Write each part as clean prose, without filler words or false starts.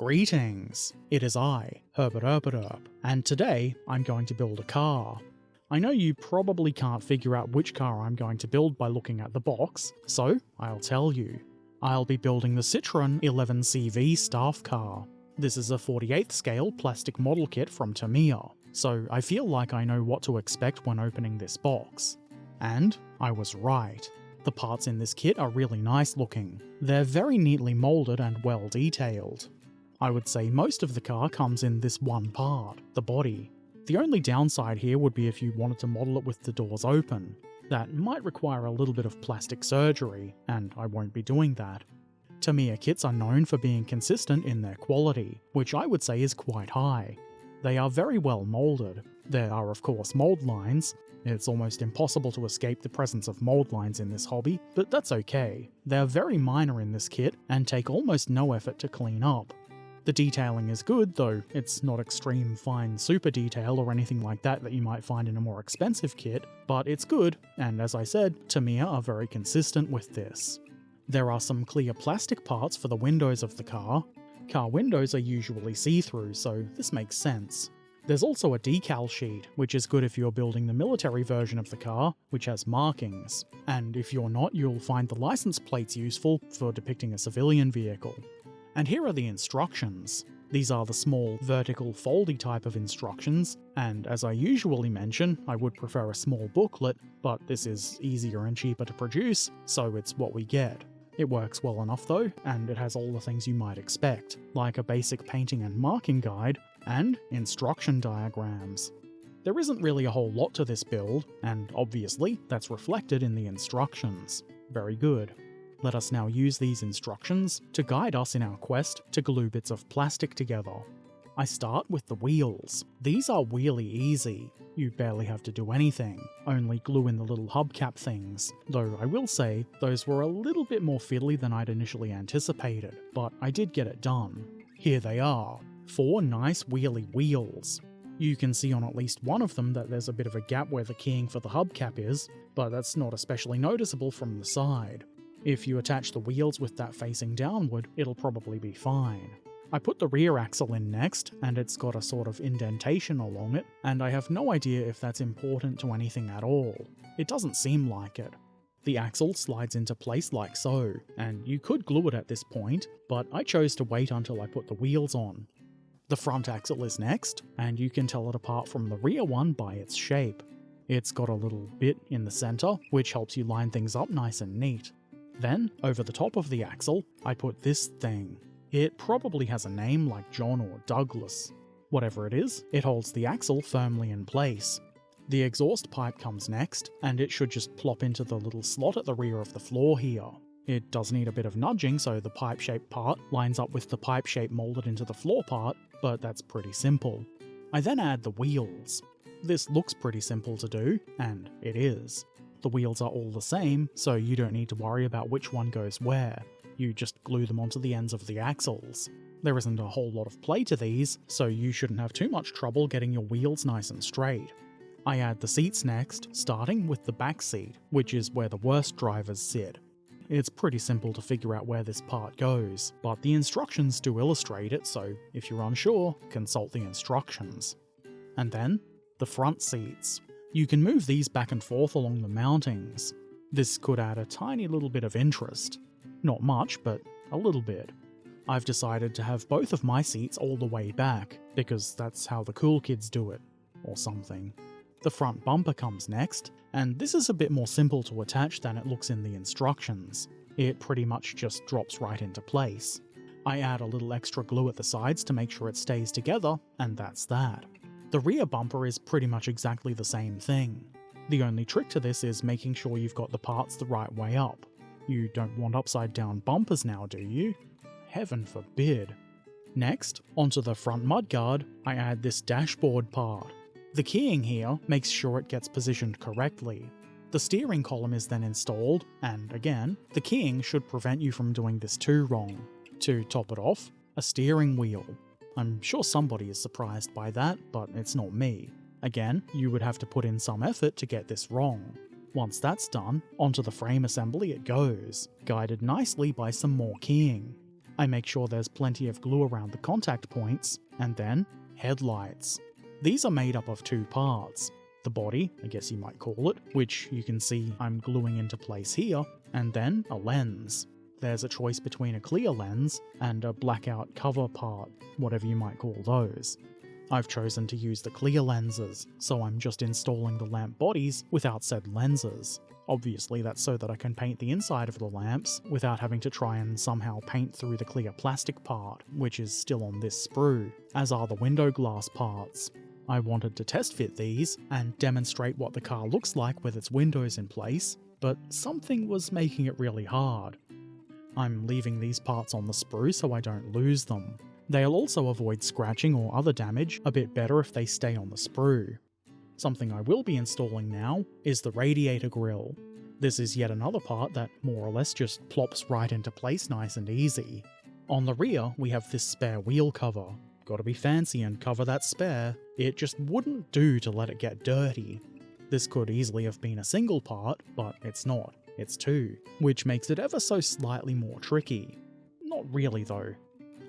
Greetings! It is I, Herbert Erpaderp, and today I'm going to build a car. I know you probably can't figure out which car I'm going to build by looking at the box, so I'll tell you. I'll be building the Citroen CV11 Staff Car. This is a 48th scale plastic model kit from Tamiya, so I feel like I know what to expect when opening this box. And I was right. The parts in this kit are really nice looking. They're very neatly moulded and well detailed. I would say most of the car comes in this one part, the body. The only downside here would be if you wanted to model it with the doors open. That might require a little bit of plastic surgery, and I won't be doing that. Tamiya kits are known for being consistent in their quality, which I would say is quite high. They are very well moulded. There are of course mould lines. It's almost impossible to escape the presence of mould lines in this hobby, but that's okay. They're very minor in this kit and take almost no effort to clean up. The detailing is good, though it's not extreme fine super detail or anything like that you might find in a more expensive kit, but it's good, and as I said, Tamiya are very consistent with this. There are some clear plastic parts for the windows of the car. Car windows are usually see-through, so this makes sense. There's also a decal sheet, which is good if you're building the military version of the car, which has markings, and if you're not, you'll find the license plates useful for depicting a civilian vehicle. And here are the instructions. These are the small, vertical, foldy type of instructions, and as I usually mention, I would prefer a small booklet, but this is easier and cheaper to produce, so it's what we get. It works well enough though, and it has all the things you might expect, like a basic painting and marking guide, and instruction diagrams. There isn't really a whole lot to this build, and obviously that's reflected in the instructions. Very good. Let us now use these instructions to guide us in our quest to glue bits of plastic together. I start with the wheels. These are really easy. You barely have to do anything, only glue in the little hubcap things, though I will say those were a little bit more fiddly than I'd initially anticipated, but I did get it done. Here they are, 4 nice wheelie wheels. You can see on at least one of them that there's a bit of a gap where the keying for the hubcap is, but that's not especially noticeable from the side. If you attach the wheels with that facing downward, it'll probably be fine. I put the rear axle in next, and it's got a sort of indentation along it, and I have no idea if that's important to anything at all. It doesn't seem like it. The axle slides into place like so, and you could glue it at this point, but I chose to wait until I put the wheels on. The front axle is next, and you can tell it apart from the rear one by its shape. It's got a little bit in the center, which helps you line things up nice and neat. Then, over the top of the axle, I put this thing. It probably has a name like John or Douglas. Whatever it is, it holds the axle firmly in place. The exhaust pipe comes next, and it should just plop into the little slot at the rear of the floor here. It does need a bit of nudging so the pipe-shaped part lines up with the pipe shape moulded into the floor part, but that's pretty simple. I then add the wheels. This looks pretty simple to do, and it is. The wheels are all the same, so you don't need to worry about which one goes where. You just glue them onto the ends of the axles. There isn't a whole lot of play to these, so you shouldn't have too much trouble getting your wheels nice and straight. I add the seats next, starting with the back seat, which is where the worst drivers sit. It's pretty simple to figure out where this part goes, but the instructions do illustrate it, so if you're unsure, consult the instructions. And then, the front seats. You can move these back and forth along the mountings. This could add a tiny little bit of interest. Not much, but a little bit. I've decided to have both of my seats all the way back, because that's how the cool kids do it, or something. The front bumper comes next, and this is a bit more simple to attach than it looks in the instructions. It pretty much just drops right into place. I add a little extra glue at the sides to make sure it stays together, and that's that. The rear bumper is pretty much exactly the same thing. The only trick to this is making sure you've got the parts the right way up. You don't want upside down bumpers now, do you? Heaven forbid. Next, onto the front mudguard, I add this dashboard part. The keying here makes sure it gets positioned correctly. The steering column is then installed, and again, the keying should prevent you from doing this too wrong. To top it off, a steering wheel. I'm sure somebody is surprised by that, but it's not me. Again, you would have to put in some effort to get this wrong. Once that's done, onto the frame assembly it goes, guided nicely by some more keying. I make sure there's plenty of glue around the contact points, and then headlights. These are made up of two parts. The body, I guess you might call it, which you can see I'm gluing into place here, and then a lens. There's a choice between a clear lens and a blackout cover part, whatever you might call those. I've chosen to use the clear lenses, so I'm just installing the lamp bodies without said lenses. Obviously that's so that I can paint the inside of the lamps without having to try and somehow paint through the clear plastic part, which is still on this sprue, as are the window glass parts. I wanted to test fit these and demonstrate what the car looks like with its windows in place, but something was making it really hard. I'm leaving these parts on the sprue so I don't lose them. They'll also avoid scratching or other damage a bit better if they stay on the sprue. Something I will be installing now is the radiator grille. This is yet another part that more or less just plops right into place nice and easy. On the rear we have this spare wheel cover. Gotta be fancy and cover that spare. It just wouldn't do to let it get dirty. This could easily have been a single part, but it's not. It's two, which makes it ever so slightly more tricky. Not really though.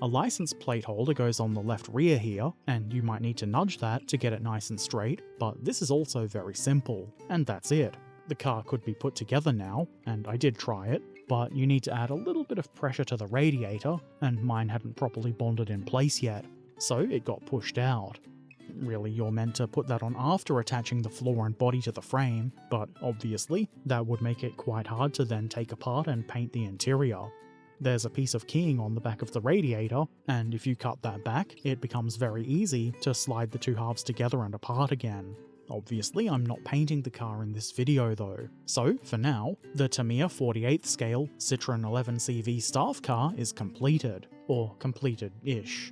A license plate holder goes on the left rear here, and you might need to nudge that to get it nice and straight, but this is also very simple, and that's it. The car could be put together now, and I did try it, but you need to add a little bit of pressure to the radiator, and mine hadn't properly bonded in place yet, so it got pushed out. Really, you're meant to put that on after attaching the floor and body to the frame, but obviously that would make it quite hard to then take apart and paint the interior. There's a piece of keying on the back of the radiator, and if you cut that back, it becomes very easy to slide the two halves together and apart again. Obviously, I'm not painting the car in this video though, so for now, the Tamiya 48th scale Citroen CV11 Staff Car is completed, or completed-ish.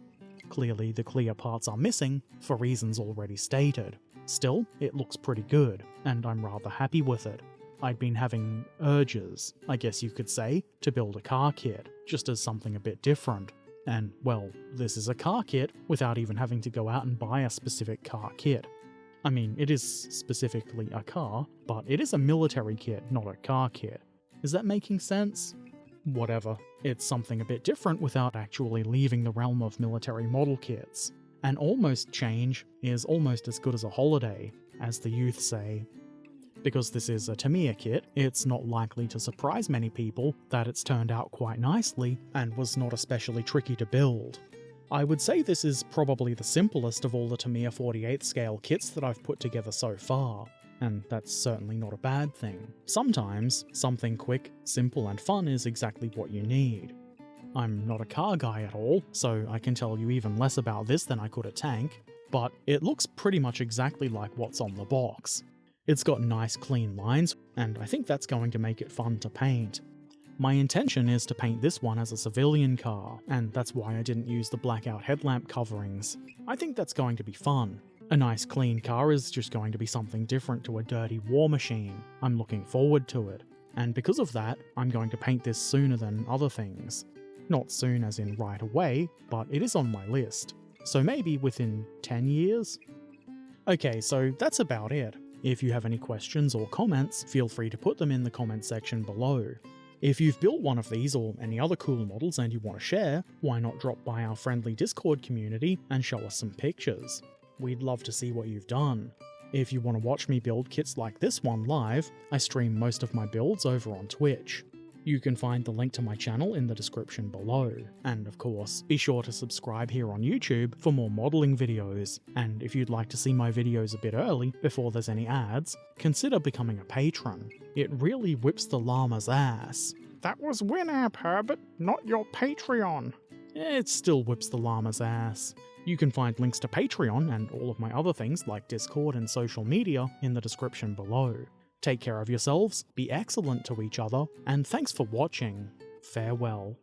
Clearly the clear parts are missing, for reasons already stated. Still, it looks pretty good, and I'm rather happy with it. I'd been having urges, I guess you could say, to build a car kit, just as something a bit different. And, well, this is a car kit without even having to go out and buy a specific car kit. I mean, it is specifically a car, but it is a military kit, not a car kit. Is that making sense? Whatever. It's something a bit different without actually leaving the realm of military model kits. An almost change is almost as good as a holiday, as the youth say. Because this is a Tamiya kit, it's not likely to surprise many people that it's turned out quite nicely and was not especially tricky to build. I would say this is probably the simplest of all the Tamiya 48th scale kits that I've put together so far, and that's certainly not a bad thing. Sometimes, something quick, simple and fun is exactly what you need. I'm not a car guy at all, so I can tell you even less about this than I could a tank, but it looks pretty much exactly like what's on the box. It's got nice clean lines, and I think that's going to make it fun to paint. My intention is to paint this one as a civilian car, and that's why I didn't use the blackout headlamp coverings. I think that's going to be fun. A nice clean car is just going to be something different to a dirty war machine. I'm looking forward to it, and because of that, I'm going to paint this sooner than other things. Not soon as in right away, but it is on my list. So maybe within 10 years? Okay, so that's about it. If you have any questions or comments, feel free to put them in the comment section below. If you've built one of these or any other cool models and you want to share, why not drop by our friendly Discord community and show us some pictures? We'd love to see what you've done. If you want to watch me build kits like this one live, I stream most of my builds over on Twitch. You can find the link to my channel in the description below. And of course, be sure to subscribe here on YouTube for more modelling videos. And if you'd like to see my videos a bit early, before there's any ads, consider becoming a patron. It really whips the llama's ass. That was Winamp, Herbert, not your Patreon. It still whips the llama's ass. You can find links to Patreon and all of my other things like Discord and social media in the description below. Take care of yourselves, be excellent to each other, and thanks for watching. Farewell.